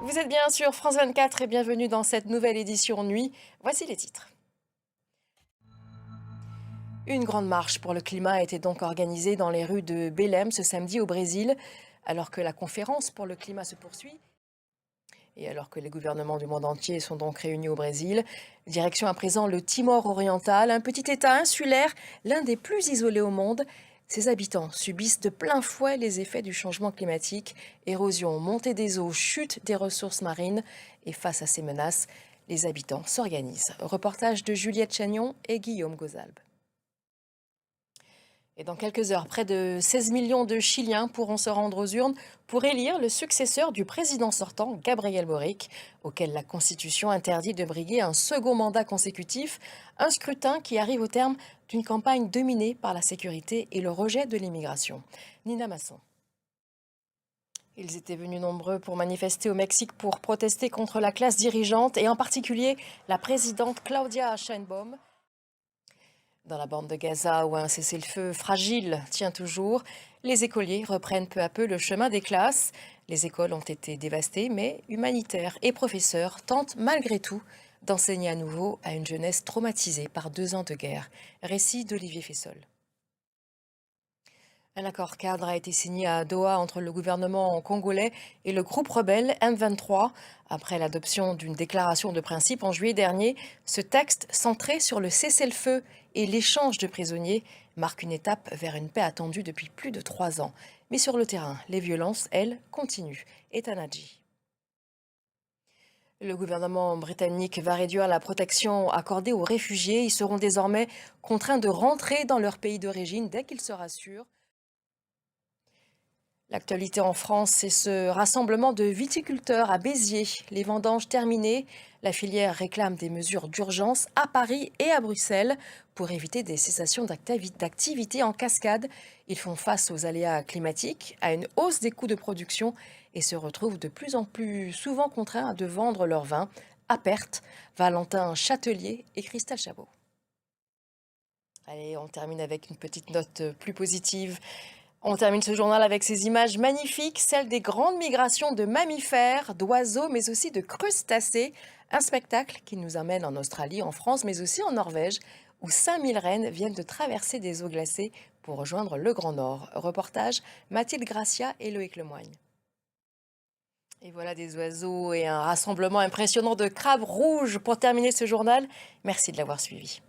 Vous êtes bien sur France 24 et bienvenue dans cette nouvelle édition nuit. Voici les titres. Une grande marche pour le climat a été donc organisée dans les rues de Belém ce samedi au Brésil, alors que la conférence pour le climat se poursuit. Et alors que les gouvernements du monde entier sont donc réunis au Brésil, direction à présent le Timor oriental, un petit État insulaire, l'un des plus isolés au monde. Ses habitants subissent de plein fouet les effets du changement climatique, érosion, montée des eaux, chute des ressources marines. Et face à ces menaces, les habitants s'organisent. Reportage de Juliette Chagnon et Guillaume Gozalbe. Et dans quelques heures, près de 16 millions de Chiliens pourront se rendre aux urnes pour élire le successeur du président sortant, Gabriel Boric, auquel la Constitution interdit de briguer un second mandat consécutif, un scrutin qui arrive au terme d'une campagne dominée par la sécurité et le rejet de l'immigration. Nina Masson. Ils étaient venus nombreux pour manifester au Mexique pour protester contre la classe dirigeante et en particulier la présidente Claudia Sheinbaum. Dans la bande de Gaza, où un cessez-le-feu fragile tient toujours, les écoliers reprennent peu à peu le chemin des classes. Les écoles ont été dévastées, mais humanitaires et professeurs tentent malgré tout d'enseigner à nouveau à une jeunesse traumatisée par 2 ans de guerre. Récit d'Olivier Fessol. Un accord cadre a été signé à Doha entre le gouvernement congolais et le groupe rebelle M23. Après l'adoption d'une déclaration de principe en juillet dernier, ce texte, centré sur le cessez-le-feu et l'échange de prisonniers, marque une étape vers une paix attendue depuis plus de 3 ans. Mais sur le terrain, les violences, elles, continuent. Etanadji. Le gouvernement britannique va réduire la protection accordée aux réfugiés. Ils seront désormais contraints de rentrer dans leur pays d'origine dès qu'ils se rassurent. L'actualité en France, c'est ce rassemblement de viticulteurs à Béziers. Les vendanges terminées, la filière réclame des mesures d'urgence à Paris et à Bruxelles pour éviter des cessations d'activité en cascade. Ils font face aux aléas climatiques, à une hausse des coûts de production et se retrouvent de plus en plus souvent contraints de vendre leur vin à perte. Valentin Châtelier et Christelle Chabot. Allez, on termine avec une petite note plus positive. On termine ce journal avec ces images magnifiques, celles des grandes migrations de mammifères, d'oiseaux, mais aussi de crustacés. Un spectacle qui nous amène en Australie, en France, mais aussi en Norvège, où 5000 rennes viennent de traverser des eaux glacées pour rejoindre le Grand Nord. Reportage Mathilde Gracia et Loïc Lemoigne. Et voilà des oiseaux et un rassemblement impressionnant de crabes rouges pour terminer ce journal. Merci de l'avoir suivi.